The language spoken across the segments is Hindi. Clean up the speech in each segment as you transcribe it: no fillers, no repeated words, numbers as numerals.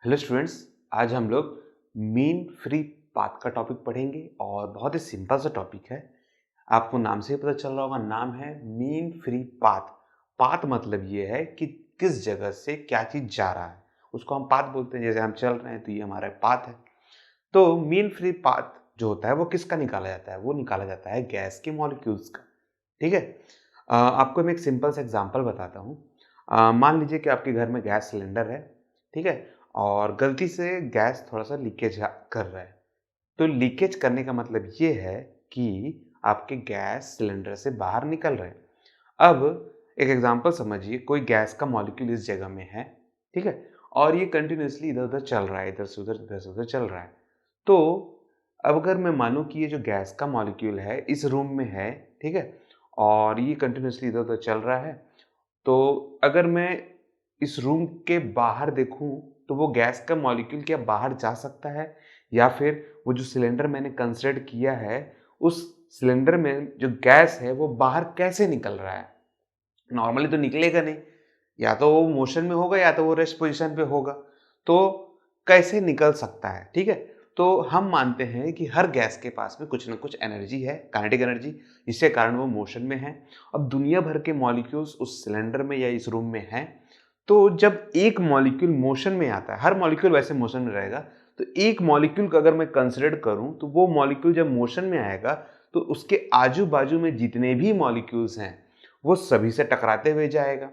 Hello students. आज हम लोग मीन फ्री पाथ का टॉपिक पढ़ेंगे और बहुत ही सिंपल सा टॉपिक है। आपको नाम से ही पता चल रहा होगा, नाम है मीन फ्री पाथ। पाथ मतलब ये है कि किस जगह से क्या चीज जा रहा है, उसको हम पाथ बोलते हैं। जैसे हम चल रहे हैं तो ये हमारा पाथ है। तो मीन फ्री पाथ जो होता है वो किसका निकाला जाता है? वो निकाला जाता है गैस के मॉलिक्यूल्स का। ठीक है। आपको मैं एक सिंपल सा एग्जांपल बताता हूँ। मान लीजिए कि आपके घर में गैस सिलेंडर है। ठीक है। और गलती से गैस थोड़ा सा लीकेज कर रहा है। तो लीकेज करने का मतलब ये है कि आपके गैस सिलेंडर से बाहर निकल रहे हैं। अब एक एग्जांपल समझिए, कोई गैस का मॉलिक्यूल इस जगह में है। ठीक है। और ये कंटिन्यूअसली इधर उधर चल रहा है, इधर से उधर चल रहा है। तो अब अगर मैं मानूं कि ये जो गैस का मॉलिक्यूल है इस रूम में है, ठीक है, और ये कंटिन्यूअसली इधर उधर चल रहा है, तो अगर मैं इस रूम के बाहर देखूं तो वो गैस का मॉलिक्यूल क्या बाहर जा सकता है? या फिर वो जो सिलेंडर मैंने कंसीडर किया है, उस सिलेंडर में जो गैस है वो बाहर कैसे निकल रहा है? नॉर्मली तो निकलेगा नहीं। या तो वो मोशन में होगा या तो वो रेस्ट पोजीशन पे होगा। तो कैसे निकल सकता है? ठीक है। तो हम मानते हैं कि हर गैस के पास में कुछ ना कुछ एनर्जी है, काइनेटिक एनर्जी, जिसके कारण वो मोशन में है। अब दुनिया भर के मॉलिक्यूल्स उस सिलेंडर में या इस रूम में हैं। तो जब एक मॉलिक्यूल मोशन में आता है, हर मॉलिक्यूल वैसे मोशन में रहेगा, तो एक मॉलिक्यूल को अगर मैं कंसिडर करूं तो वो मॉलिक्यूल जब मोशन में आएगा तो उसके आजू बाजू में जितने भी मॉलिक्यूल्स हैं वो सभी से टकराते हुए जाएगा।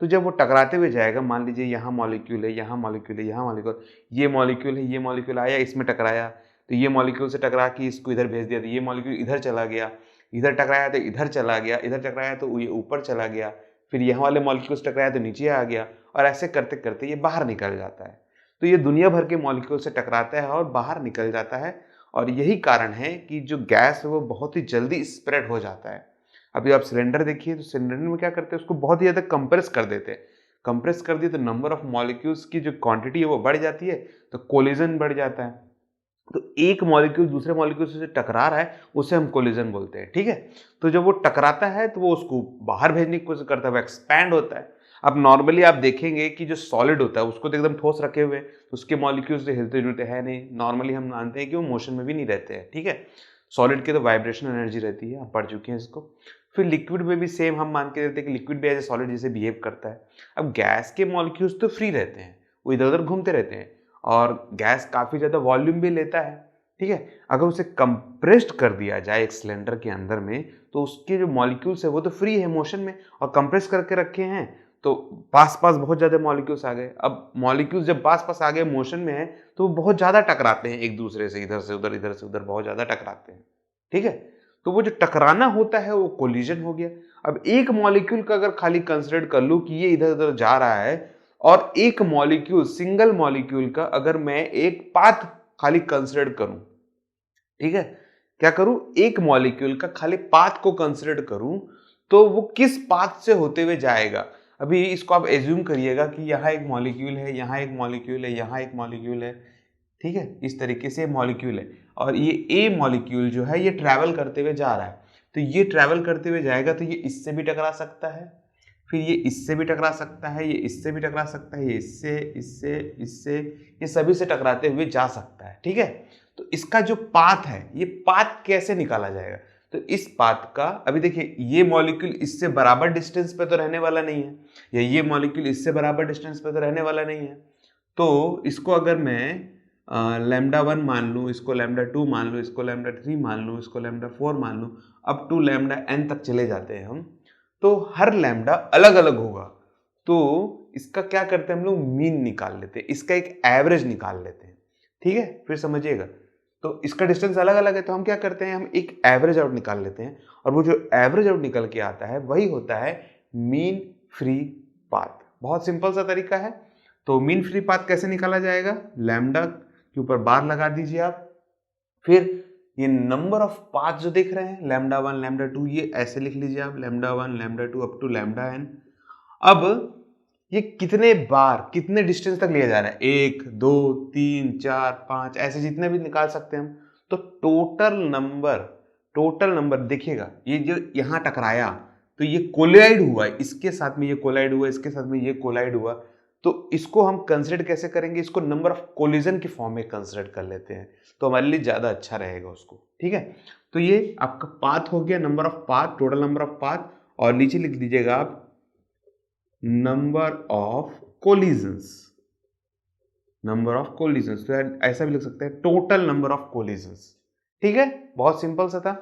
तो जब वो टकराते हुए जाएगा, मान लीजिए यहाँ मॉलिक्यूल है, यहाँ मॉलिक्यूल है, यहाँ मॉलिक्यूल, ये मॉलिक्यूल है, ये मॉलिक्यूल आया, इसमें टकराया, तो ये मॉलिक्यूल से टकरा के इसको इधर भेज दिया, तो ये मॉलिक्यूल इधर चला गया, इधर टकराया तो इधर चला गया, इधर टकराया तो ये ऊपर चला गया, फिर यहाँ वाले मॉलिक्यूल से टकराया तो नीचे आ गया, और ऐसे करते करते ये बाहर निकल जाता है। तो ये दुनिया भर के मॉलिक्यूल से टकराता है और बाहर निकल जाता है। और यही कारण है कि जो गैस है वो बहुत ही जल्दी स्प्रेड हो जाता है। अभी आप सिलेंडर देखिए, तो सिलेंडर में क्या करते हैं, उसको बहुत ही ज़्यादा कंप्रेस कर देते हैं। कंप्रेस कर दिए तो नंबर ऑफ मॉलिक्यूल्स की जो क्वांटिटी है वो बढ़ जाती है, तो कोलिजन बढ़ जाता है। तो एक मॉलिक्यूल दूसरे मॉलिक्यूल से टकरा रहा है, उसे हम कोलिजन बोलते हैं। ठीक है। तो जब वो टकराता है तो वो उसको बाहर भेजने की कोशिश करता है, वो एक्सपैंड होता है। अब नॉर्मली आप देखेंगे कि जो सॉलिड होता है उसको तो एकदम ठोस रखे हुए, तो उसके मॉलिक्यूल्स तो हिलते जुलते हैं नहीं। नॉर्मली हम मानते हैं कि वो मोशन में भी नहीं रहते हैं। ठीक है। सॉलिड की तो वाइब्रेशन एनर्जी रहती है, आप पढ़ चुके हैं इसको। फिर लिक्विड में भी सेम हम मान के रहते हैं कि लिक्विड भी एज ए सॉलिड जैसे बिहेव करता है। अब गैस के मॉलिक्यूल्स तो फ्री रहते हैं, वो इधर उधर घूमते रहते हैं, और गैस काफ़ी ज़्यादा वॉल्यूम भी लेता है। ठीक है। अगर उसे कंप्रेस्ड कर दिया जाए एक सिलेंडर के अंदर में, तो उसके जो मॉलिक्यूल्स है वो तो फ्री है मोशन में, और कंप्रेस करके रखे हैं, तो पास पास बहुत ज़्यादा मॉलिक्यूल्स आ गए। अब मॉलिक्यूल्स जब पास पास आ गए, मोशन में है, तो वो बहुत ज़्यादा टकराते हैं एक दूसरे से, इधर से उधर, इधर से उधर बहुत ज़्यादा टकराते हैं। ठीक है। तो वो जो टकराना होता है वो कोलिजन हो गया। अब एक मॉलिक्यूल का अगर खाली कंसिडर कर लूं कि ये इधर उधर जा रहा है, और एक मॉलिक्यूल, सिंगल मॉलिक्यूल का अगर मैं एक पाथ खाली कंसिडर करूं, ठीक है, क्या करूं, एक मॉलिक्यूल का खाली पाथ को कंसिडर करूं, तो वो किस पाथ से होते हुए जाएगा? अभी इसको आप एज्यूम करिएगा कि यहाँ एक मॉलिक्यूल है, यहाँ एक मॉलिक्यूल है, यहाँ एक मॉलिक्यूल है। ठीक है। इस तरीके से मॉलिक्यूल है, और ये ए मॉलिक्यूल जो है ये ट्रैवल करते हुए जा रहा है। तो ये ट्रैवल करते हुए जाएगा तो ये इससे भी टकरा सकता है, फिर ये इससे भी टकरा सकता है, ये इससे भी टकरा सकता है, ये इससे, इससे, इससे, ये सभी से टकराते हुए जा सकता है। ठीक है। तो इसका जो पाथ है, ये पाथ कैसे निकाला जाएगा? तो इस पाथ का, अभी देखिए, ये मॉलिक्यूल इससे बराबर डिस्टेंस पे तो रहने वाला नहीं है, या ये मॉलिक्यूल इससे बराबर डिस्टेंस पे तो रहने वाला नहीं है। तो इसको अगर मैं लैम्डा 1 मान लूँ, इसको लैम्डा 2 मान लूँ, इसको लैम्डा 3 मान लूँ, इसको लैम्डा 4 मान लूँ, अप टू लैम्डा n तक चले जाते हैं हम, तो हर लैम्डा अलग अलग होगा। तो इसका क्या करते हैं हम लोग, मीन निकाल लेते हैं, इसका एक एवरेज निकाल लेते हैं। ठीक है। फिर समझिएगा, तो इसका डिस्टेंस अलग अलग है, तो हम क्या करते हैं, हम एक एवरेज आउट निकाल लेते हैं, और वो जो एवरेज आउट निकल के आता है वही होता है मीन फ्री पाथ। बहुत सिंपल सा तरीका है। तो मीन फ्री पाथ कैसे निकाला जाएगा, लैम्डा के ऊपर बार लगा दीजिए आप, फिर ये नंबर ऑफ पाथ जो देख रहे हैं, लैम्डा 1 लैम्डा 2, ये ऐसे लिख लीजिए आप, lambda 1 lambda 2 up to lambda n। अब ये कितने बार कितने डिस्टेंस तक लिया जा रहा है, 1 2 3 4 5, ऐसे जितने भी निकाल सकते हैं हम। तो टोटल नंबर देखिएगा, ये जो यहाँ टकराया तो ये कोलाइड हुआ, इसके साथ में ये कोलाइड हुआ, इसके साथ में ये कोलाइड हुआ, तो इसको हम कंसिडर कैसे करेंगे, इसको नंबर ऑफ कोलिजन के फॉर्म में कंसिडर कर लेते हैं, तो हमारे लिए ज्यादा अच्छा रहेगा उसको। ठीक है, तो ये आपका पाथ हो गया, number of path, total number of path, और नीचे लिख दीजिएगा आप number of collisions, number of collisions, तो ऐसा भी लिख सकते हैं टोटल नंबर ऑफ कोलिजन्स। ठीक है, बहुत सिंपल सा था।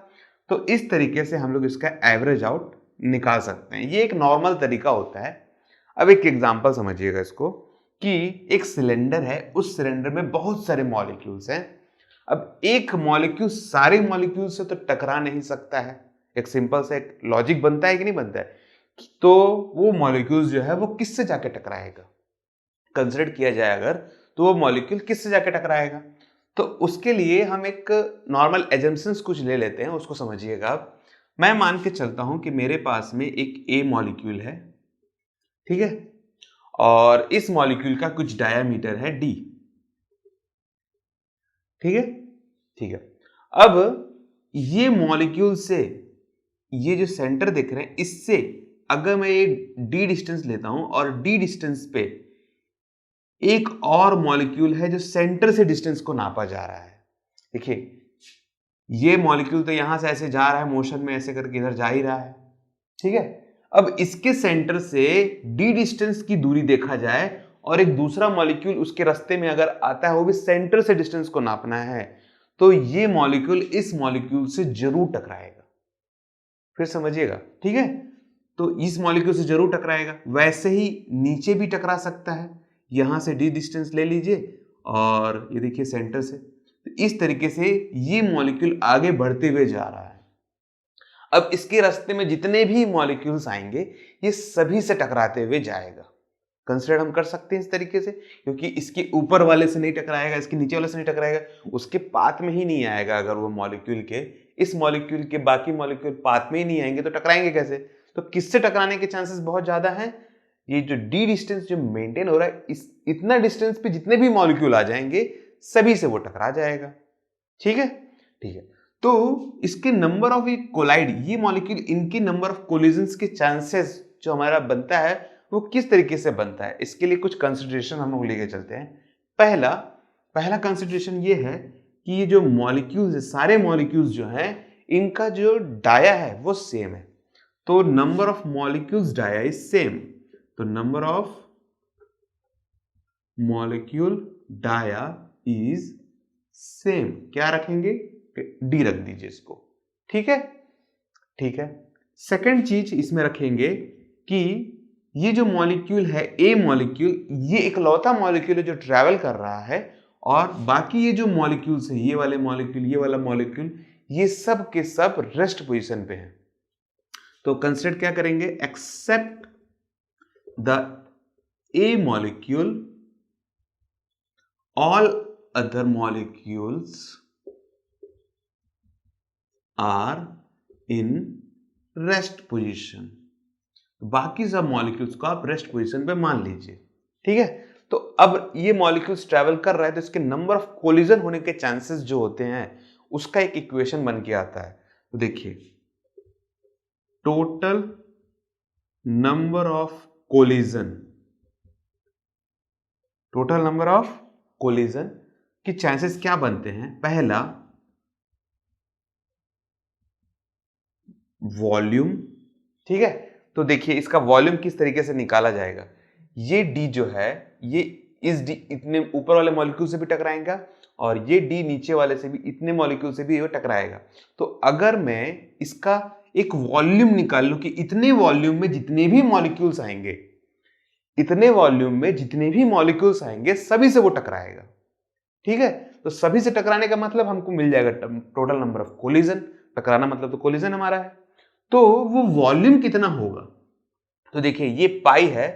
तो इस तरीके से हम लोग इसका एवरेज आउट निकाल सकते हैं, ये एक नॉर्मल तरीका होता है। अब एक एग्जांपल समझिएगा इसको, कि एक सिलेंडर है, उस सिलेंडर में बहुत सारे मॉलिक्यूल्स हैं। अब एक मॉलिक्यूल सारे मॉलिक्यूल से तो टकरा नहीं सकता है, एक सिंपल सा एक लॉजिक बनता है कि नहीं बनता है, तो वो मॉलिक्यूल्स जो है वो किससे जाके टकराएगा, कंसिडर किया जाए अगर, तो वो मॉलिक्यूल किससे जाके टकराएगा। तो उसके लिए हम एक नॉर्मल एजम्पशंस कुछ ले लेते हैं, उसको समझिएगा आप। मैं मान के चलता हूं कि मेरे पास में एक ए मॉलिक्यूल है, ठीक है, और इस मॉलिक्यूल का कुछ डायामीटर है डी। ठीक है, ठीक है। अब ये मॉलिक्यूल से ये जो सेंटर देख रहे हैं, इससे अगर मैं ये डी डिस्टेंस लेता हूं और डी डिस्टेंस पे एक और मॉलिक्यूल है जो सेंटर से डिस्टेंस को नापा जा रहा है। देखिए, ये मॉलिक्यूल तो यहां से ऐसे जा रहा है मोशन में, ऐसे करके इधर जा ही रहा है। ठीक है, अब इसके सेंटर से डी डिस्टेंस की दूरी देखा जाए और एक दूसरा मॉलिक्यूल उसके रास्ते में अगर आता है, वो भी सेंटर से डिस्टेंस को नापना है, तो ये मॉलिक्यूल इस मॉलिक्यूल से जरूर टकराएगा। फिर समझिएगा, ठीक है, तो इस मॉलिक्यूल से जरूर टकराएगा। वैसे ही नीचे भी टकरा सकता है, यहां से डी डिस्टेंस ले लीजिए और ये देखिए सेंटर से, तो इस तरीके से ये मॉलिक्यूल आगे बढ़ते हुए जा रहा है। अब इसके रास्ते में जितने भी मॉलिक्यूल्स आएंगे, ये सभी से टकराते हुए जाएगा। कंसिडर हम कर सकते हैं इस तरीके से, क्योंकि इसके ऊपर वाले से नहीं टकराएगा, इसके नीचे वाले से नहीं टकराएगा, उसके पाथ में ही नहीं आएगा। अगर वो मॉलिक्यूल के, इस मॉलिक्यूल के बाकी मॉलिक्यूल पाथ में ही नहीं आएंगे तो टकराएंगे कैसे। तो किससे टकराने के चांसेस बहुत ज्यादा हैं, ये जो डी डिस्टेंस जो मेंटेन हो रहा है, इस इतना डिस्टेंस पे जितने भी मॉलिक्यूल आ जाएंगे सभी से वो टकरा जाएगा। ठीक है, ठीक है। तो इसके नंबर ऑफ ये कोलाइड, ये मॉलिक्यूल, इनकी नंबर ऑफ कोलिजन्स के चांसेस जो हमारा बनता है वो किस तरीके से बनता है, इसके लिए कुछ कंसिडरेशन हम लोग लेके चलते हैं। पहला कंसिडरेशन ये है कि ये जो मॉलिक्यूल्स है, सारे मॉलिक्यूल्स जो हैं, इनका जो डाया है वो सेम है। तो नंबर ऑफ मॉलिक्यूल्स डाया इज सेम, तो नंबर ऑफ मॉलिक्यूल डाया इज सेम, क्या रखेंगे, डी रख दीजिए इसको। ठीक है, ठीक है। सेकंड चीज इसमें रखेंगे कि ये जो मॉलिक्यूल है, ए मॉलिक्यूल, ये इकलौता मॉलिक्यूल है जो ट्रैवल कर रहा है, और बाकी ये जो मॉलिक्यूल्स है, ये वाले मॉलिक्यूल, ये वाला मॉलिक्यूल, ये सब के सब रेस्ट पोजीशन पे हैं। तो कंसिडर क्या करेंगे, except the A molecule, all other molecules are in rest position. बाकी सब मॉलिक्यूल्स को आप रेस्ट पोजीशन पे मान लीजिए। ठीक है, तो अब ये मॉलिक्यूल्स ट्रैवल कर रहा है, तो इसके नंबर ऑफ कोलिजन होने के चांसेस जो होते हैं, उसका एक इक्वेशन बन के आता है। तो देखिए, total number of collision, total number of collision के चांसेस क्या बनते हैं, पहला वॉल्यूम। ठीक है, तो देखिए इसका वॉल्यूम किस तरीके से निकाला जाएगा, ये डी जो है, ये इस डी इतने ऊपर वाले मॉलिक्यूल से भी टकराएगा, और ये डी नीचे वाले से भी, इतने मॉलिक्यूल से भी ये टकराएगा। तो अगर मैं इसका एक वॉल्यूम निकाल लूं कि इतने वॉल्यूम में जितने भी मॉलिक्यूल्स आएंगे, इतने वॉल्यूम में जितने भी मॉलिक्यूल्स आएंगे सभी से वो टकराएगा। ठीक है, तो सभी से टकराने का मतलब हमको मिल जाएगा टोटल नंबर ऑफ कोलिजन, टकराना मतलब तो कोलिजन हमारा है। तो वो वॉल्यूम कितना होगा, तो देखिए ये पाई है,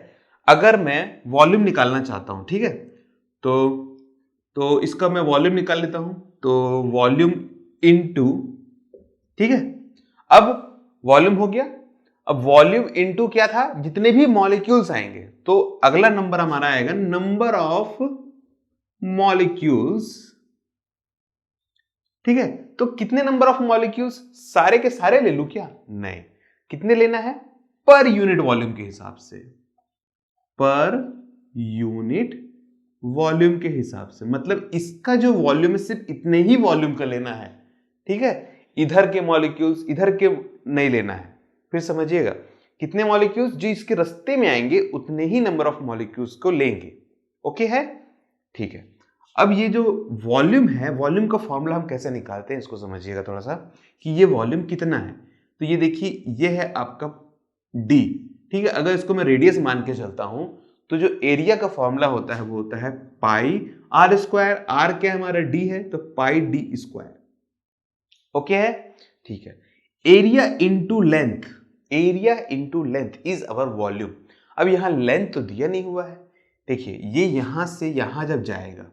अगर मैं वॉल्यूम निकालना चाहता हूं, ठीक है, तो इसका मैं वॉल्यूम निकाल लेता हूं, तो वॉल्यूम इनटू, ठीक है, अब वॉल्यूम हो गया। अब वॉल्यूम इनटू क्या था, जितने भी मॉलिक्यूल्स आएंगे, तो अगला नंबर हमारा आएगा नंबर ऑफ मॉलिक्यूल्स। ठीक है, तो कितने नंबर ऑफ मॉलिक्यूल्स, सारे के सारे ले लूं क्या, नहीं, कितने लेना है, पर यूनिट वॉल्यूम के हिसाब से, पर यूनिट वॉल्यूम के हिसाब से, मतलब इसका जो वॉल्यूम है सिर्फ इतने ही वॉल्यूम का लेना है, ठीक है, इधर के मॉलिक्यूल्स इधर के नहीं लेना है। फिर समझिएगा, कितने मॉलिक्यूल्स जो इसके रास्ते में आएंगे उतने ही नंबर ऑफ मॉलिक्यूल्स को लेंगे। ओके है, ठीक है। अब ये जो वॉल्यूम है, वॉल्यूम का फॉर्मूला हम कैसे निकालते हैं इसको समझिएगा थोड़ा सा, कि ये वॉल्यूम कितना है। तो ये देखिए, ये है आपका डी, ठीक है। अगर इसको मैं रेडियस मान के चलता हूं तो जो एरिया का फॉर्मूला होता है वो होता है पाई आर स्क्वायर। आर क्या है हमारा, डी है, तो पाई डी स्क्वायर। ओके है, ठीक है। Area into length, area into length is our volume. अब यहां लेंथ तो दिया नहीं हुआ है, देखिए ये यहां से यहां जब जाएगा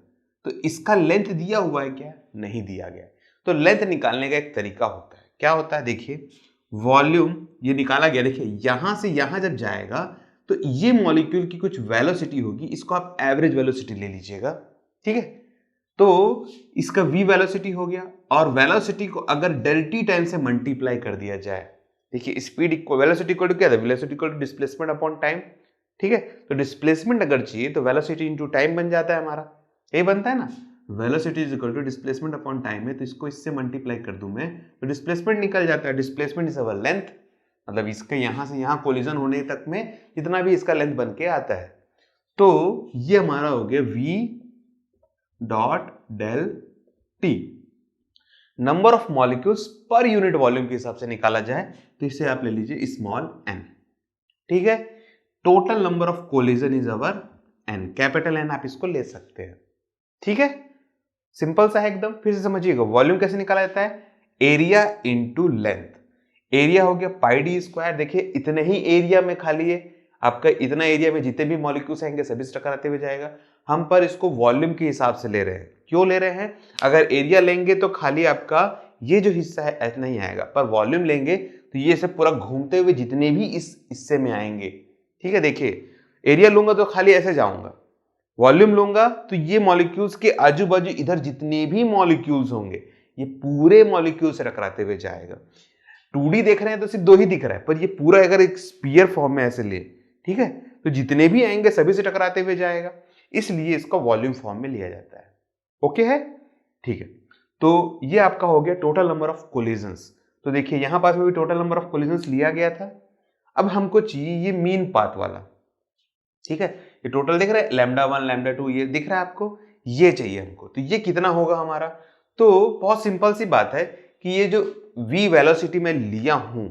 तो इसका लेंथ दिया हुआ है क्या, नहीं दिया गया। तो लेंथ निकालने का एक तरीका होता है, क्या होता है, देखिए वॉल्यूम ये निकाला गया, देखिए यहां से यहां जब जाएगा तो ये मॉलिक्यूल की कुछ वेलोसिटी होगी, इसको आप एवरेज वेलोसिटी ले लीजिएगा, ठीक है। तो इसका v वेलोसिटी हो गया, और वेलोसिटी को अगर डेल टी टाइम से मल्टीप्लाई कर दिया जाए, देखिए speed equal velocity equal to क्या था, velocity equal to displacement upon time, ठीक है। तो डिस्प्लेसमेंट अगर चाहिए तो वेलोसिटी इनटू टाइम बन जाता है हमारा, ये बनता है ना, velocity is equal to displacement upon time है, तो इसको इससे मल्टीप्लाई कर दूं मैं तो डिस्प्लेसमेंट निकल जाता है। डिस्प्लेसमेंट इज अवर लेंथ, मतलब इसके यहां से यहां कोलिजन होने तक में जितना भी इसका लेंथ बन के आता है। तो ये हमारा हो गया v dot del t. Number of molecules per unit volume के हिसाब से निकाला जाए तो इसे आप ले लीजिए स्मॉल n, ठीक है। Total number of collision is our n, capital N आप इसको ले सकते हैं, ठीक है। सिंपल सा है एकदम। फिर से समझिएगा वॉल्यूम कैसे निकाला जाता है, एरिया इंटू लेंथ। एरिया हो गया पाई डी स्क्वायर, देखिए इतने ही एरिया में खाली है आपका, इतना एरिया में जितने भी मॉलिक्यूल्स आएंगे सभी से टकराते हुए जाएगा। हम पर इसको वॉल्यूम के हिसाब से ले रहे हैं, क्यों ले रहे हैं, अगर एरिया लेंगे तो खाली आपका ये जो हिस्सा है इतना ही आएगा, पर वॉल्यूम लेंगे तो ये सब पूरा घूमते हुए जितने भी इस हिस्से में आएंगे, ठीक है। देखिए एरिया लूंगा तो खाली ऐसे जाऊंगा, वॉल्यूम लूंगा तो ये मॉलिक्यूल्स के आजू बाजू इधर जितने भी मॉलिक्यूल्स होंगे ये पूरे मॉलिक्यूल से टकराते हुए जाएगा। 2D देख रहे हैं तो सिर्फ दो ही दिख रहा है, पर ये पूरा अगर एक स्पीयर फॉर्म में ऐसे ले, ठीक है, तो जितने भी आएंगे सभी से टकराते हुए जाएगा, इसलिए इसका वॉल्यूम फॉर्म में लिया जाता है। ओके है, ठीक है। तो ये आपका हो गया टोटल नंबर ऑफ कोलिजन्स। तो देखिए यहां पास में भी टोटल नंबर ऑफ कोलिजन्स लिया गया था। अब हमको चाहिए ये मीन पाथ वाला, ठीक है। ये टोटल दिख रहा है, लैम्डा 1 लैम्डा 2 ये दिख रहा है आपको, ये चाहिए हमको। तो ये कितना होगा हमारा, तो बहुत सिंपल सी बात है कि ये जो v वेलोसिटी मैं लिया हूं,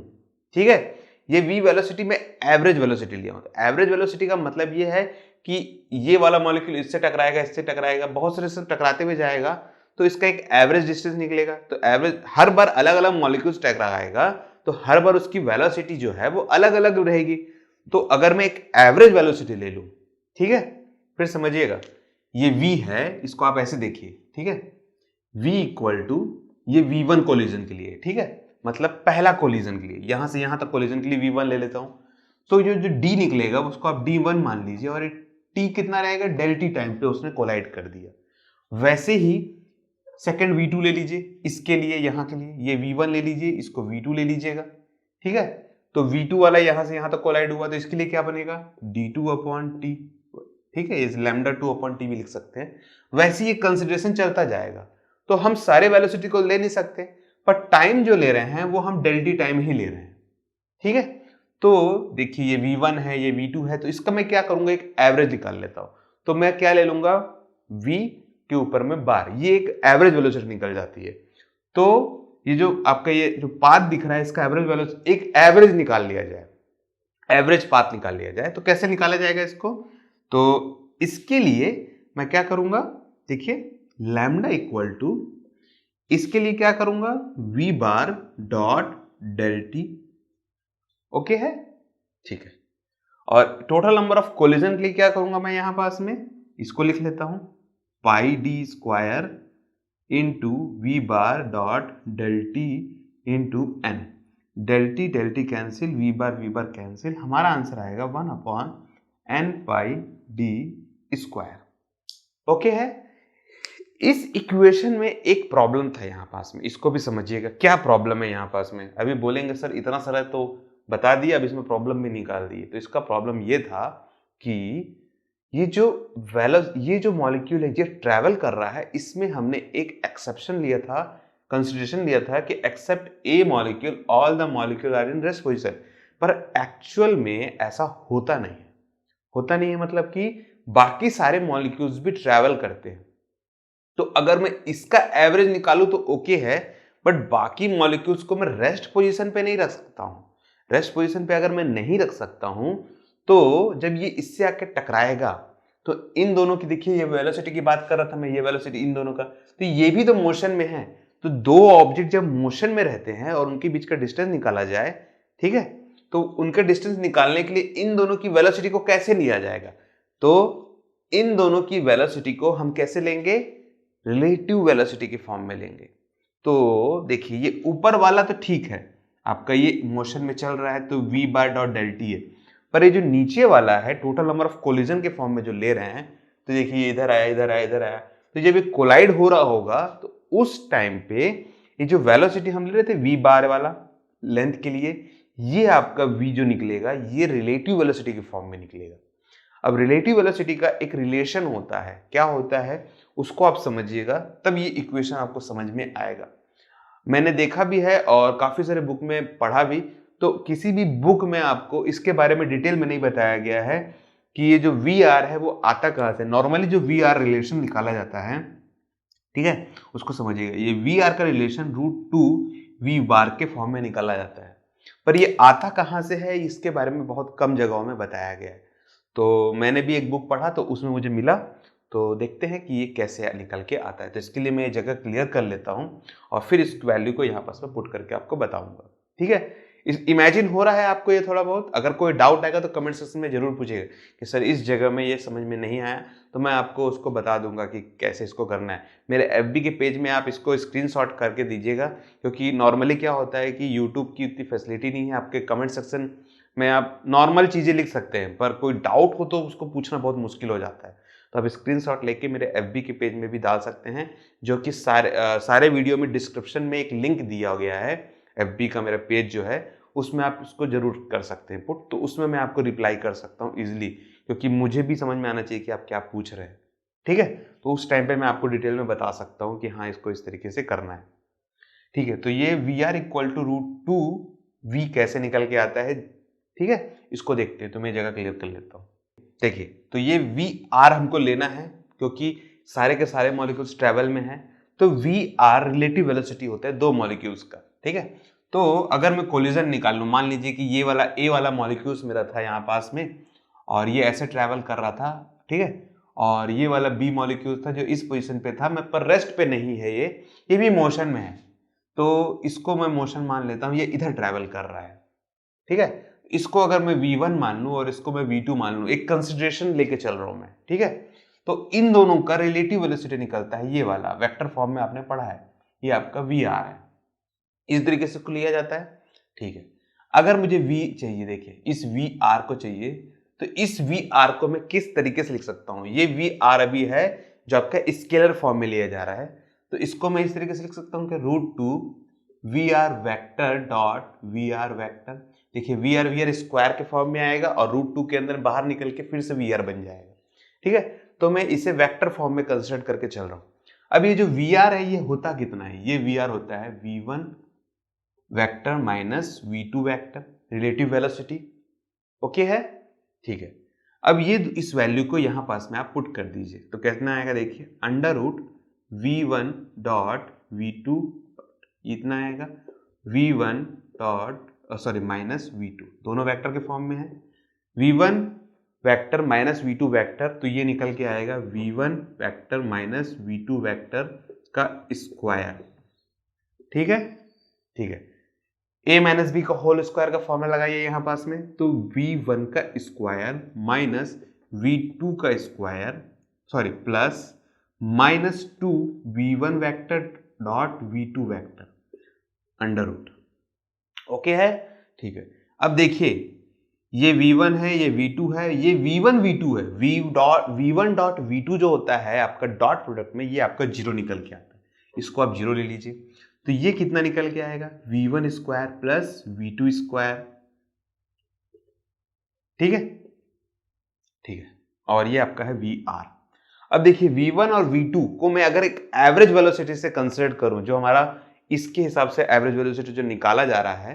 ठीक है, ये v वेलोसिटी में एवरेज वेलोसिटी लिया हूं। तो एवरेज वेलोसिटी का मतलब ये है कि ये वाला मॉलिक्यूल इससे टकराएगा, इससे टकराएगा, बहुत सारे से टकराते हुए जाएगा, तो इसका एक एवरेज डिस्टेंस निकलेगा। तो एवरेज हर बार अलग अलग मॉलिक्यूल्स टकराएगा तो हर बार उसकी वेलोसिटी जो है वो अलग अलग रहेगी। तो अगर मैं एक एवरेज वेलोसिटी ले लूं, ठीक है, फिर समझिएगा ये v है, इसको आप ऐसे देखिए, ठीक है, v इक्वल टू ये v1 कोलिजन के लिए, ठीक है, मतलब पहला कोलिजन के लिए, यहां से यहां तक कोलिजन के लिए v1 ले लेता हूं। तो जो जो d निकलेगा उसको आप d1 मान लीजिए, और t कितना रहेगा, डेल टी टाइम पे उसने कोलाइड कर दिया। वैसे ही सेकंड v2 ले लीजिए, इसके लिए यहां के लिए ये v1 ले लीजिए, इसको v2 ले लीजिएगा, ठीक है। तो v2 वाला यहां से यहां तक कोलाइड हुआ तो इसके लिए क्या बनेगा, d2 अपॉन टी, ठीक है, इस लैम्डा 2 अपॉन टी भी लिख सकते हैं। वैसे ये कंसिडरेशन चलता जाएगा, तो हम सारे वेलोसिटी को ले नहीं सकते, पर टाइम जो ले रहे हैं वो हम डेल टी टाइम ही ले रहे हैं, ठीक है। तो देखिए ये v1 है, ये v2 है, तो इसका मैं क्या करूंगा, एक एवरेज निकाल लेता हूं। तो मैं क्या ले लूंगा, v के ऊपर में बार, ये एक एवरेज वेलोसिटी निकल जाती है। तो ये जो आपका ये जो पाथ दिख रहा है इसका एवरेज वेलोसिटी, एक एवरेज निकाल लिया जाए, एवरेज पाथ निकाल लिया जाए, तो कैसे निकाला जाएगा इसको, तो इसके लिए मैं क्या करूंगा, देखिए लैम्डा इक्वल टू, इसके लिए क्या करूंगा, v bar dot del t. Okay है, ठीक है। और टोटल नंबर ऑफ कोलिजन के लिए क्या करूंगा मैं, यहां पास में इसको लिख लेता हूं, pi D square into V bar dot del T into N. Del T cancel, V bar cancel, हमारा आंसर आएगा 1 upon N pi D square. Okay है। इस इक्वेशन में एक प्रॉब्लम था यहां पास में, इसको भी समझिएगा क्या प्रॉब्लम है यहां पास में। अभी बोलेंगे सर इतना सारा तो बता दिया, अब इसमें प्रॉब्लम भी निकाल दी। तो इसका प्रॉब्लम ये था कि ये जो मॉलिक्यूल है ये ट्रैवल कर रहा है, इसमें हमने एक एक्सेप्शन लिया था, कंसिडरेशन लिया था कि except a molecule all the molecule are in rest position. पर एक्चुअल में ऐसा होता नहीं है। होता नहीं है मतलब कि बाकी सारे मॉलिक्यूल्स भी ट्रैवल करते हैं। तो अगर मैं इसका एवरेज निकालूं तो ओके है, बट बाकी मॉलिक्यूल्स को मैं रेस्ट पोजीशन पे नहीं रख सकता हूं। रेस्ट पोजीशन पे अगर मैं नहीं रख सकता हूं तो जब ये इससे आके टकराएगा तो इन दोनों की, देखिए ये वेलोसिटी की बात कर रहा था मैं, ये वेलोसिटी इन दोनों का, तो ये भी तो मोशन में है। तो दो ऑब्जेक्ट जब मोशन में रहते हैं और उनके बीच का डिस्टेंस निकाला जाए, ठीक है, तो उनका डिस्टेंस निकालने के लिए इन दोनों की वेलोसिटी को कैसे लिया जाएगा? तो इन दोनों की वेलोसिटी को हम कैसे लेंगे? रिलेटिव वेलोसिटी के फॉर्म में लेंगे। तो देखिए ये ऊपर वाला तो ठीक है, आपका ये मोशन में चल रहा है तो v bar dot del t है, पर ये जो नीचे वाला है टोटल नंबर ऑफ कोलिजन के फॉर्म में जो ले रहे हैं, तो देखिए ये इधर आया इधर आया इधर आया, तो जब ये कोलाइड हो रहा होगा तो उस टाइम पे ये जो वेलोसिटी हम ले रहे थे v बार वाला लेंथ के लिए, ये आपका v जो निकलेगा ये रिलेटिव वेलोसिटी के फॉर्म में निकलेगा। अब रिलेटिव वेलोसिटी का एक रिलेशन होता है, क्या होता है उसको आप समझिएगा, तब ये इक्वेशन आपको समझ में आएगा। मैंने देखा भी है और काफी सारे बुक में पढ़ा भी, तो किसी भी बुक में आपको इसके बारे में डिटेल में नहीं बताया गया है कि ये जो वी आर है वो आता कहां से। नॉर्मली जो वी आर रिलेशन निकाला जाता है, ठीक है, उसको समझिएगा, ये वी आर का रिलेशन √2 वी बार के फॉर्म में निकाला जाता है, पर ये आता कहां से है इसके बारे में बहुत कम जगहों में बताया गया है। तो मैंने भी एक बुक पढ़ा तो उसमें मुझे मिला, तो देखते हैं कि ये कैसे निकल के आता है। तो इसके लिए मैं ये जगह क्लियर कर लेता हूँ और फिर इस वैल्यू को यहाँ पास में पुट करके आपको बताऊंगा, ठीक है। इस इमेजिन हो रहा है आपको ये थोड़ा बहुत? अगर कोई डाउट आएगा तो कमेंट सेक्शन में जरूर पूछिएगा कि सर इस जगह में ये समझ में नहीं आया, तो मैं आपको उसको बता दूंगा कि कैसे इसको करना है। मेरे FB के पेज में आप इसको स्क्रीनशॉट करके दीजिएगा, क्योंकि नॉर्मली क्या होता है कि यूट्यूब की उतनी फैसिलिटी नहीं है, आपके कमेंट सेक्शन में आप नॉर्मल चीज़ें लिख सकते हैं, पर कोई डाउट हो तो उसको पूछना बहुत मुश्किल हो जाता है। तो आप स्क्रीनशॉट लेके मेरे FB के पेज में भी डाल सकते हैं, जो कि सारे वीडियो में डिस्क्रिप्शन में एक लिंक दिया गया है। FB का मेरा पेज जो है उसमें आप इसको जरूर कर सकते हैं पुट, तो उसमें मैं आपको रिप्लाई कर सकता हूँ इजीली, क्योंकि मुझे भी समझ में आना चाहिए कि आप क्या पूछ रहे हैं, ठीक है। तो उस टाइम पे मैं आपको डिटेल में बता सकता हूँ कि हाँ इसको इस तरीके से करना है, ठीक है। तो ये v are equal to √2 v कैसे निकल के आता है, ठीक है, इसको देखते हैं। तो मैं जगह क्लियर कर लेता हूँ। देखिए तो ये वी आर हमको लेना है क्योंकि सारे के सारे मॉलिक्यूल्स ट्रेवल में है, तो वी आर रिलेटिव वेलोसिटी होता है दो मॉलिक्यूल्स का, ठीक है। तो अगर मैं कोलिजन निकाल लूं, मान लीजिए कि ये वाला ए वाला मॉलिक्यूल्स मेरा था यहाँ पास में और ये ऐसे ट्रेवल कर रहा था, ठीक है, और ये वाला बी मॉलिक्यूल था जो इस पोजीशन पे था, मैं पर रेस्ट पे नहीं है, ये भी मोशन में है, तो इसको मैं मोशन मान लेता हूँ, ये इधर ट्रेवल कर रहा है, ठीक है। इसको अगर मैं v1 मान लूं और इसको मैं v2 मान लूं, एक कंसिडरेशन लेके चल रहा हूं मैं, ठीक है, तो इन दोनों का रिलेटिव वेलोसिटी निकलता है, ये वाला वेक्टर फॉर्म में आपने पढ़ा है, ये आपका vr है, इस तरीके से लिया जाता है, ठीक है। अगर मुझे v चाहिए, देखिए इस vr को चाहिए, तो इस vr को मैं किस तरीके से लिख सकता हूं? ये vr अभी है जो आपका स्केलर फॉर्म में लिया जा रहा है, तो इसको मैं इस तरीके से लिख सकता हूं कि √2 vr vector dot vr vector. देखिए वी आर स्क्वायर के फॉर्म में आएगा और √2 के अंदर बाहर निकल के फिर से वी बन जाएगा, ठीक है। तो मैं इसे वेक्टर फॉर्म में कंसिडर करके चल रहा हूं। अब ये जो वी है ये होता कितना है? ये वी होता है v1 vector minus v2 vector, relative velocity, okay है, ठीक है। अब ये इस वैल्यू को यहां पास में आप पुट कर दीजिए, तो कितना आएगा? देखिए √v1 डॉट v2 इतना आएगा, v1 dot sorry minus v2, दोनों वेक्टर के फॉर्म में है, v1 vector minus v2 vector, तो ये निकल के आएगा v1 vector minus v2 vector का स्क्वायर, ठीक है, ठीक है। a माइनस बी का होल स्क्वायर का फॉर्मूला लगाइए यहां पास में, तो v1 का स्क्वायर माइनस v2 का square sorry plus -2 v1 vector dot v2 vector under root, okay है, ठीक है। अब देखिए ये v1 है, ये v2 है, ये v1 v2 है, v1 डॉट v2 जो होता है आपका डॉट प्रोडक्ट में, ये आपका जीरो निकल के आता है, इसको आप जीरो ले लीजिए, तो ये कितना निकल के आएगा? v1 square plus v2 square, ठीक है, ठीक है। और ये आपका है वी आर। अब देखिए V1 और V2 को मैं अगर एक एवरेज वेलोसिटी से कंसिडर करूं, जो हमारा इसके हिसाब से एवरेज वेलोसिटी जो निकाला जा रहा है,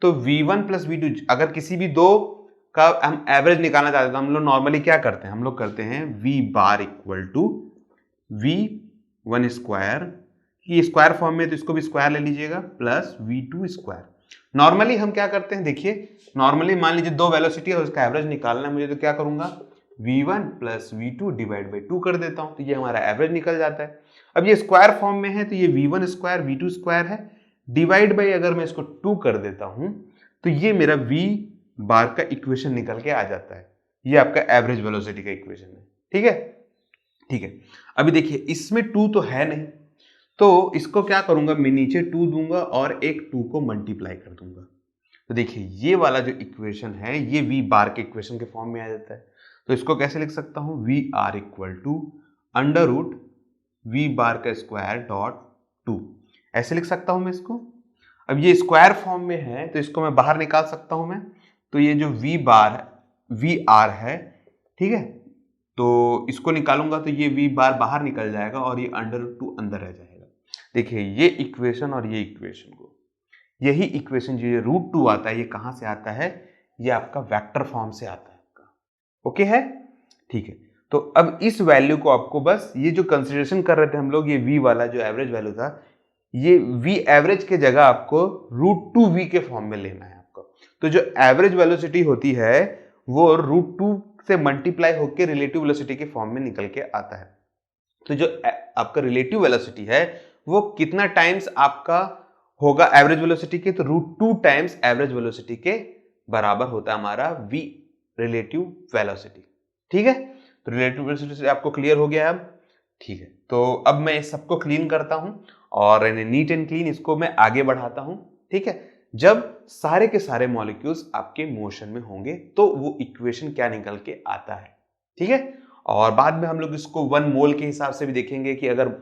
तो V1 प्लस V2 अगर किसी भी दो का हम एवरेज निकालना चाहते हैं तो हम लोग नॉर्मली क्या करते हैं, हम लोग करते हैं V bar equal to V1 square, ये स्क्वायर फॉर्म में तो इसको भी स्क्वायर ले लीजिएगा, प्लस V2 स्क्वायर। नॉर्मली हम क्या करते हैं, देखिए नॉर्मली मान लीजिए दो वेलोसिटी है, उसका एवरेज निकालना है मुझे, तो क्या करूंगा V1 plus V2 divide by 2 कर देता हूं, तो ये हमारा एवरेज निकल जाता है। अब ये स्क्वायर फॉर्म में है तो ये V1 स्क्वायर V2 स्क्वायर है, डिवाइड बाई अगर मैं इसको 2 कर देता हूं तो ये मेरा V बार का इक्वेशन निकल के आ जाता है। ये आपका एवरेज वेलोसिटी का इक्वेशन है। ठीक है, ठीक है। अभी देखिए इसमें 2 तो है नहीं, तो इसको क्या करूंगा, मैं नीचे 2 दूंगा और एक 2 को मल्टीप्लाई कर दूंगा। तो देखिए ये वाला जो इक्वेशन है ये V बार के इक्वेशन के फॉर्म में आ जाता है। तो इसको कैसे लिख सकता हूं, V are equal to under root V bar का स्क्वायर डॉट 2, ऐसे लिख सकता हूं मैं इसको। अब ये स्क्वायर फॉर्म में है तो इसको मैं बाहर निकाल सकता हूं मैं, तो ये जो वी बार वी आर है, ठीक है, तो इसको निकालूंगा तो ये वी बार बाहर निकल जाएगा और ये अंडर रूट 2 अंदर रह जाएगा। देखिए ये इक्वेशन और ये इक्वेशन को, यही इक्वेशन जो ये रूट 2 आता है, ये कहां से आता है, ये आपका वेक्टर फॉर्म से आता है। ओके है, ठीक है। तो अब इस वैल्यू को आपको बस ये जो कंसीडरेशन कर रहे थे हम लोग, ये v वाला जो एवरेज वैल्यू था, ये v एवरेज के जगह आपको √2v के फॉर्म में लेना है आपको। तो जो एवरेज वेलोसिटी होती है वो √2 से मल्टीप्लाई होकर रिलेटिव वेलोसिटी के फॉर्म में निकल के आता है। तो जो आपका रिलेटिव वेलोसिटी है वो कितना टाइम्स आपका होगा एवरेज वेलोसिटी के, तो √2 टाइम्स एवरेज वेलोसिटी के बराबर होता है हमारा v रिलेटिव वेलोसिटी। ठीक है, तो रिलेटिव वेलोसिटी से आपको क्लियर हो गया अब। ठीक है, तो अब मैं इस सबको क्लीन करता हूं और नीट एंड क्लीन इसको मैं आगे बढ़ाता हूं। ठीक है, जब सारे के सारे मॉलिक्यूल्स आपके मोशन में होंगे तो वो इक्वेशन क्या निकल के आता है। ठीक है, और बाद में हम लोग इसको 1 मोल के हिसाब से भी देखेंगे कि अगर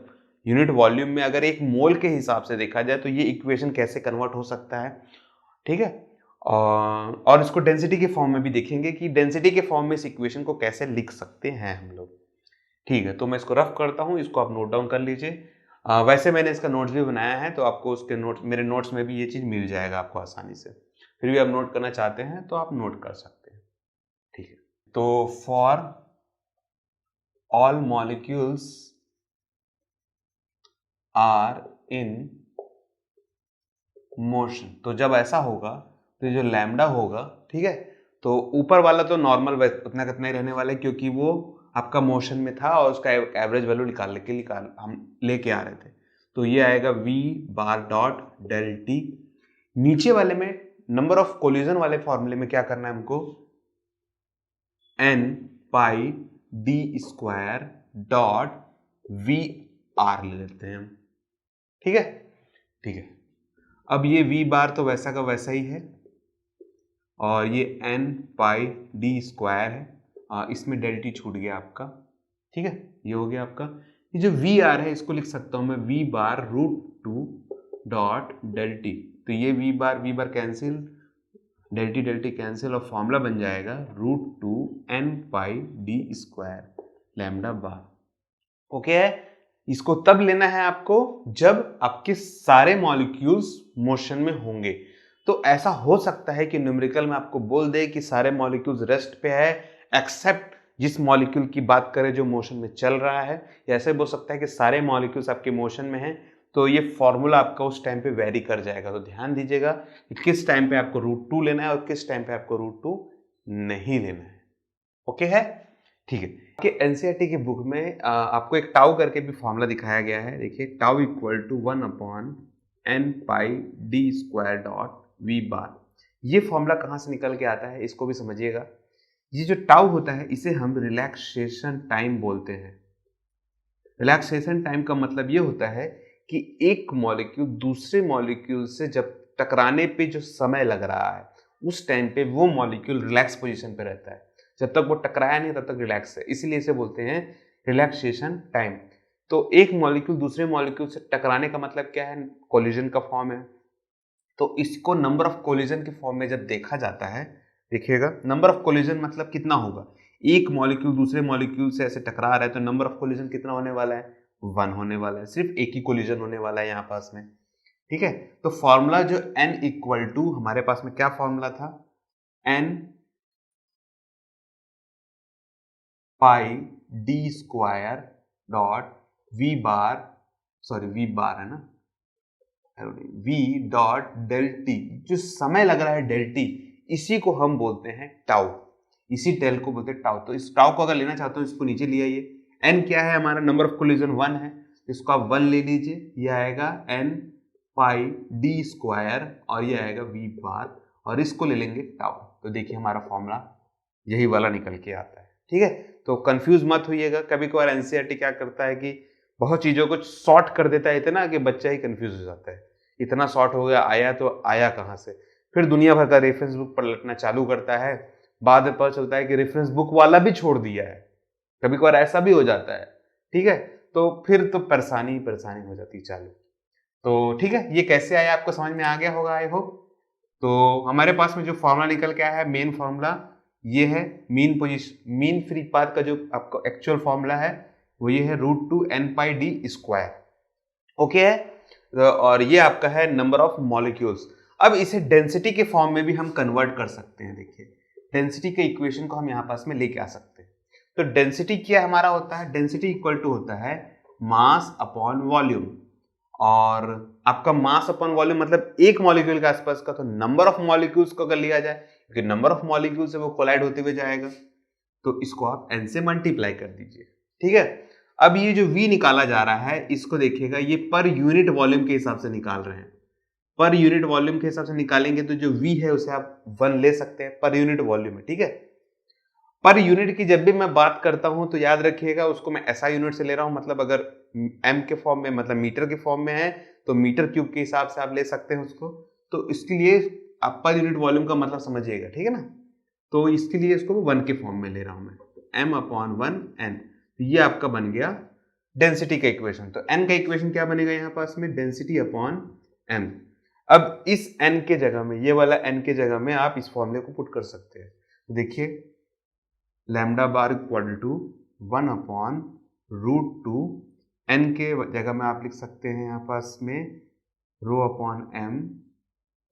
यूनिट वॉल्यूम में अगर 1 मोल के हिसाब से देखा जाए तो ये इक्वेशन कैसे कन्वर्ट हो सकता है। ठीक है, और इसको डेंसिटी के फॉर्म में भी देखेंगे कि डेंसिटी के फॉर्म में इस इक्वेशन को कैसे लिख सकते हैं हम लोग। ठीक है, तो मैं इसको रफ करता हूं, इसको आप नोट डाउन कर लीजिए। वैसे मैंने इसका नोट्स भी बनाया है, तो आपको उसके नोट्स, मेरे नोट्स में भी ये चीज मिल जाएगा आपको आसानी से। फिर भी आप नोट करना चाहते हैं तो आप नोट कर सकते हैं। ठीक है, तो for all molecules are in motion, तो जब ऐसा होगा तो जो लैम्डा होगा, ठीक है, तो ऊपर वाला तो नॉर्मल उतना कितना ही रहने वाला है क्योंकि वो आपका मोशन में था और उसका एवरेज वैल्यू निकाल हम लेके आ रहे थे। तो ये आएगा v bar dot del t. नीचे वाले में नंबर ऑफ कोलिजन वाले फॉर्मूले में क्या करना है हमको, n pi D square dot v r ले लेते हैं हम। ठीक है, ठीक है। अब ये v बार तो वैसा का वैसा ही है और ये n पाई डी स्क्वायर है, इसमें डेल टी छूट गया आपका। ठीक है, ये हो गया आपका। ये जो वी आर है इसको लिख सकता हूं मैं v बार √2 डॉट डेल टी। तो ये v बार कैंसिल, डेल टी कैंसिल और फॉर्मूला बन जाएगा √2 n pi D square lambda बार। ओके है, इसको तब लेना है आपको जब आपके सारे मॉलिक्यूल्स मोशन में होंगे। तो ऐसा हो सकता है कि न्यूमेरिकल में आपको बोल दे कि सारे मॉलिक्यूल्स रेस्ट पे है एक्सेप्ट जिस मॉलिक्यूल की बात करें जो मोशन में चल रहा है, या ऐसे बोल सकता है कि सारे मॉलिक्यूल्स आपके मोशन में हैं। तो ये फॉर्मूला आपका उस टाइम पे वेरी कर जाएगा। तो ध्यान दीजिएगा कि किस टाइम पे आपको √2 लेना है और किस टाइम पे आपको √2 नहीं लेना है। ओके है, ठीक है। कि एनसीईआरटी की बुक में आपको एक टाउ करके भी फॉर्मूला दिखाया गया है। देखिए tau equal to 1/n pi D square dot V bar. ये फॉर्मूला कहाँ से निकल के आता है इसको भी समझिएगा। ये जो टाउ होता है इसे हम रिलैक्सेशन टाइम बोलते हैं। रिलैक्सेशन टाइम का मतलब ये होता है कि एक मॉलिक्यूल दूसरे मॉलिक्यूल से जब टकराने पे जो समय लग रहा है उस टाइम पे वो मॉलिक्यूल रिलैक्स पोजीशन पे रहता है। जब तक वो टकराया नहीं तब तक रिलैक्स है, इसीलिए इसे बोलते हैं रिलैक्सेशन टाइम। तो एक मॉलिक्यूल दूसरे मॉलिक्यूल से टकराने का मतलब क्या है, कोलिजन का फॉर्म है। तो इसको नंबर ऑफ कोलिजन के फॉर्म में जब देखा जाता है, देखिएगा नंबर ऑफ कोलिजन मतलब कितना होगा, एक मॉलिक्यूल दूसरे मॉलिक्यूल से ऐसे टकरा रहा है तो नंबर ऑफ कोलिजन कितना होने वाला है, 1 होने वाला है, सिर्फ एक ही कोलिजन होने वाला है यहाँ पास में। ठीक है, तो फॉर्मूला जो n इक्वल टू हमारे पास में क्या फॉर्मूला था, n pi D square dot V bar, sorry V bar है ना, v डॉट डेल टी, जो समय लग रहा है डेल टी, इसी को हम बोलते हैं टाउ, इसी डेल को बोलते हैं टाउ। तो इस टाउ को अगर लेना चाहते हो इसको नीचे ले आइए, n क्या है हमारा, नंबर ऑफ कोलिजन 1 है, इसको आप 1 ले लीजिए, ये आएगा n पाई डी स्क्वायर और ये आएगा v बार, और इसको ले लेंगे टाउ। तो देखिए हमारा फॉर्मूला यही वाला निकल के आता है। ठीक है, तो कंफ्यूज मत होइएगा, कभी कभार एनसीईआरटी क्या करता है कि बहुत चीजों को शॉर्ट कर देता है इतना कि बच्चा ही कंफ्यूज हो जाता है, इतना शॉर्ट हो गया, आया तो आया कहाँ से, फिर दुनिया भर का रेफरेंस बुक पलटना चालू करता है, बाद में पता चलता है कि रेफरेंस बुक वाला भी छोड़ दिया है, कभी कभार ऐसा भी हो जाता है। ठीक है, तो फिर तो परेशानी परेशानी हो जाती है चालू। तो ठीक है, ये कैसे आया आपको समझ में आ गया होगा आई होप। तो हमारे पास में जो फॉर्मूला निकल के आया है, मेन फॉर्मूला ये है, mean position, mean free path का जो आपको एक्चुअल फॉर्मूला है वो ये है √2 n pi D square. Okay है, और ये आपका है नंबर ऑफ मॉलिक्यूल्स। अब इसे डेंसिटी के फॉर्म में भी हम कन्वर्ट कर सकते हैं। देखिए डेंसिटी के इक्वेशन को हम यहाँ पास में लेके आ सकते हैं। तो डेंसिटी क्या हमारा होता है, डेंसिटी इक्वल टू होता है मास अपॉन वॉल्यूम, और आपका मास अपॉन वॉल्यूम मतलब एक मॉलिक्यूल के आसपास का, तो नंबर ऑफ मॉलिक्यूल्स को अगर लिया जाए, क्योंकि नंबर ऑफ मॉलिक्यूल से वो कोलाइड होते हुए जाएगा, तो इसको आप n से मल्टीप्लाई कर दीजिए। ठीक है, अब ये जो v निकाला जा रहा है इसको देखिएगा, ये पर यूनिट वॉल्यूम के हिसाब से निकाल रहे हैं, पर यूनिट वॉल्यूम के हिसाब से निकालेंगे तो जो v है उसे आप 1 ले सकते हैं, पर यूनिट वॉल्यूम है। ठीक है, पर यूनिट की जब भी मैं बात करता हूं तो याद रखिएगा उसको मैं SI यूनिट से ले रहा हूं, मतलब अगर m के फॉर्म में मतलब मीटर के फॉर्म में है तो मीटर क्यूब के हिसाब से आप ले सकते हैं उसको। तो इसके लिए आप पर यूनिट वॉल्यूम का मतलब समझिएगा, ठीक है ना। तो इसके लिए इसको 1 के फॉर्म में ले रहा हूं मैं, m अपॉन 1 n, तो ये आपका बन गया डेंसिटी का इक्वेशन। तो n का इक्वेशन क्या बनेगा यहाँ पास में, डेंसिटी अपॉन m। अब इस n के जगह में, ये वाला n के जगह में आप इस फॉर्मूले को पुट कर सकते हैं। तो देखिए lambda bar equal to 1 upon √2, n के जगह में आप लिख सकते हैं यहाँ पास में रो अपॉन m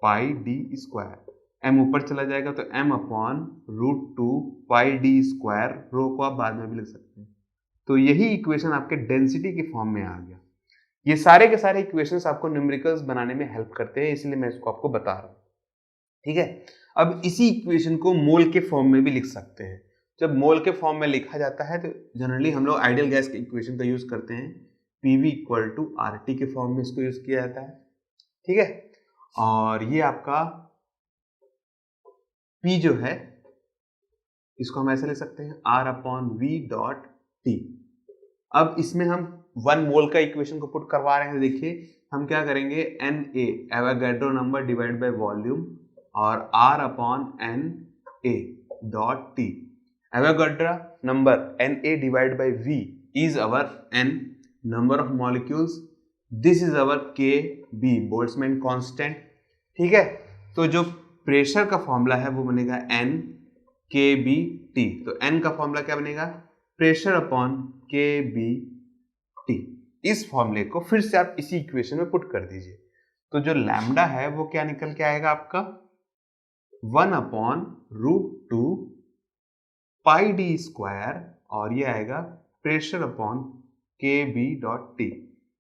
पाई डी स्क्वायर, m ऊपर चला जाएगा तो m अपॉन √2 पाई डी स्क्वायर, रो को आप बाद में भी लिख सकते हैं। तो यही इक्वेशन आपके डेंसिटी के फॉर्म में आ गया। ये सारे के सारे इक्वेशंस आपको न्यूमेरिकल्स बनाने में हेल्प करते हैं, इसलिए मैं इसको आपको बता रहा हूँ। ठीक है, अब इसी इक्वेशन को मोल के फॉर्म में भी लिख सकते हैं। जब मोल के फॉर्म में लिखा जाता है तो जनरली हम लोग आइडियल गैस के इक्वेशन का यूज करते हैं, PV इक्वल टू RT के फॉर्म में इसको यूज किया जाता है। ठीक है, और ये आपका P जो है इसको हम ऐसे ले सकते हैं R upon V dot T। अब इसमें हम 1 मोल का इक्वेशन को पुट करवा रहे हैं। देखिए हम क्या करेंगे, Na Avogadro number divide by volume और R upon Na dot T। Avogadro number Na divide by V is our n, number of molecules, this is our Kb Boltzmann constant. ठीक है, तो जो प्रेशर का फॉर्मूला है वो बनेगा N KBT। तो N का फॉर्मूला क्या बनेगा, प्रेशर अपॉन KBT। इस फॉर्मूले को फिर से आप इसी इक्वेशन में पुट कर दीजिए, तो जो लैम्डा है वो क्या निकल के आएगा आपका 1 अपॉन √2 पाई डी स्क्वायर, और ये आएगा pressure upon KB dot T.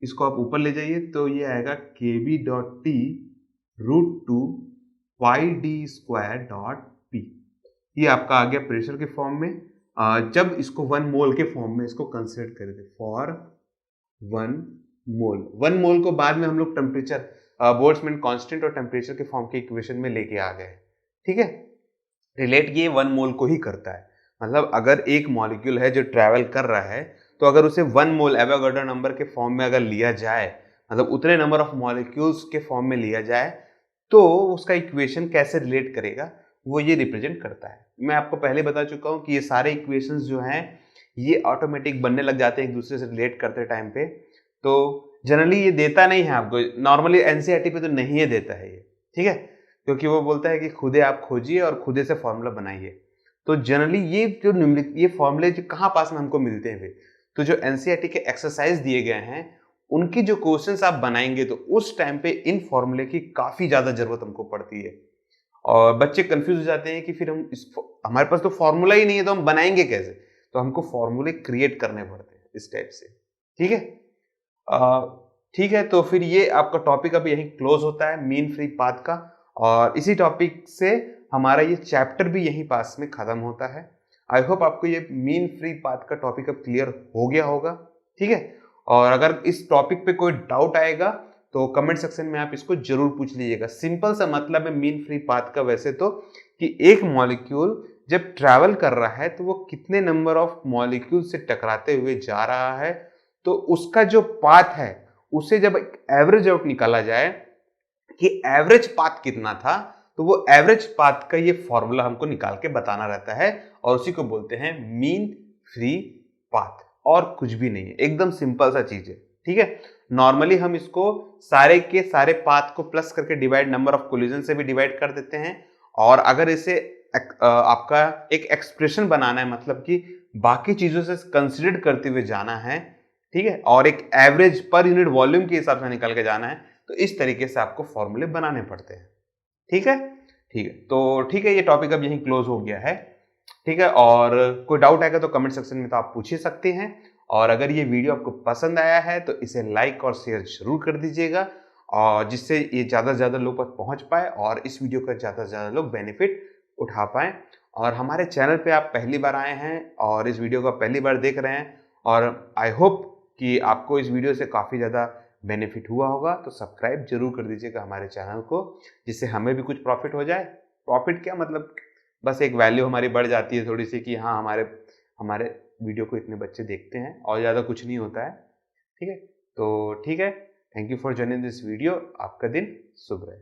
इसको आप ऊपर ले जाइए तो ये आएगा KB डॉट टी √2 पाई डी स्क्वायर डॉट पी। ये आपका आ गया प्रेशर के फॉर्म में। जब इसको 1 मोल के फॉर्म में इसको कंसिडर करेंगे, फॉर 1 मोल, 1 मोल को बाद में हम लोग टेम्परेचर, बोल्ट्जमैन कांस्टेंट और टेम्परेचर के फॉर्म के इक्वेशन में लेके आ गए। ठीक है, रिलेट ये 1 मोल को ही करता है, मतलब अगर एक मॉलिक्यूल है जो ट्रैवल कर रहा है तो अगर उसे 1 मोल एवोगैड्रो नंबर के फॉर्म में अगर लिया जाए, मतलब उतने नंबर ऑफ मॉलिक्यूल्स के फॉर्म में लिया जाए, तो उसका इक्वेशन कैसे रिलेट करेगा वो ये रिप्रेजेंट करता है। मैं आपको पहले बता चुका हूँ कि ये सारे इक्वेशंस जो हैं ये ऑटोमेटिक बनने लग जाते हैं एक दूसरे से रिलेट करते टाइम पे। तो जनरली ये देता नहीं है आपको, नॉर्मली एनसीईआरटी पे तो नहीं ये देता है ये, ठीक है, क्योंकि वो बोलता है कि खुदे आप खोजिए और खुदे से फॉर्मूला बनाइए। तो जनरली ये फॉर्मूले जो कहाँ पास में हमको मिलते हैं फिर, तो जो एनसीईआरटी के एक्सरसाइज दिए गए हैं उनकी जो क्वेश्चंस आप बनाएंगे तो उस टाइम पे इन फॉर्मूले की काफी ज्यादा जरूरत हमको पड़ती है। और बच्चे कंफ्यूज हो जाते हैं कि फिर हमारे पास तो फॉर्मूला ही नहीं है तो हम बनाएंगे कैसे, तो हमको फॉर्मूले क्रिएट करने पड़ते हैं इस टाइप से। ठीक है, ठीक है, तो फिर ये आपका टॉपिक अब यहीं क्लोज होता है मीन फ्री पाथ का, और इसी टॉपिक से हमारा ये चैप्टर भी यहीं पास में खत्म होता है। आई होप आपको ये मीन फ्री पाथ का टॉपिक अब क्लियर हो गया होगा। ठीक है, और अगर इस टॉपिक पे कोई डाउट आएगा तो कमेंट सेक्शन में आप इसको जरूर पूछ लीजिएगा। सिंपल सा मतलब है मीन फ्री पाथ का वैसे तो, कि एक मॉलिक्यूल जब ट्रैवल कर रहा है तो वो कितने नंबर ऑफ मॉलिक्यूल से टकराते हुए जा रहा है, तो उसका जो पाथ है उसे जब एवरेज आउट निकाला जाए कि एवरेज पाथ कितना था, तो वो एवरेज पाथ का ये फॉर्मूला हमको निकाल के बताना रहता है, और उसी को बोलते हैं मीन फ्री पाथ, और कुछ भी नहीं है, एकदम सिंपल सा चीज है। ठीक है, नॉर्मली हम इसको सारे के सारे पाथ को प्लस करके डिवाइड नंबर ऑफ कोलिजन से भी डिवाइड कर देते हैं, और अगर इसे आपका एक एक्सप्रेशन बनाना है, मतलब कि बाकी चीजों से कंसिडर करते हुए जाना है, ठीक है, और एक एवरेज पर यूनिट वॉल्यूम के हिसाब से निकाल के जाना है, तो इस तरीके से आपको फॉर्मूले बनाने पड़ते हैं। ठीक है, ठीक है, तो ठीक है, ये टॉपिक अब यहीं क्लोज हो गया है। ठीक है, और कोई डाउट आएगा तो कमेंट सेक्शन में तो आप पूछ ही सकते हैं, और अगर ये वीडियो आपको पसंद आया है तो इसे लाइक और शेयर जरूर कर दीजिएगा, और जिससे ये ज़्यादा से ज़्यादा लोग तक पहुंच पाए और इस वीडियो का ज़्यादा से ज़्यादा लोग बेनिफिट उठा पाएँ। और हमारे चैनल पे आप पहली बार आए हैं और इस वीडियो को पहली बार देख रहे हैं, और आई होप कि आपको इस वीडियो से काफ़ी ज़्यादा बेनिफिट हुआ होगा, तो सब्सक्राइब जरूर कर दीजिएगा हमारे चैनल को, जिससे हमें भी कुछ प्रॉफिट हो जाए। प्रॉफिट क्या मतलब, बस एक वैल्यू हमारी बढ़ जाती है थोड़ी सी कि हाँ हमारे हमारे वीडियो को इतने बच्चे देखते हैं, और ज़्यादा कुछ नहीं होता है। ठीक है, तो ठीक है, thank you for joining this video. आपका दिन शुभ रहे।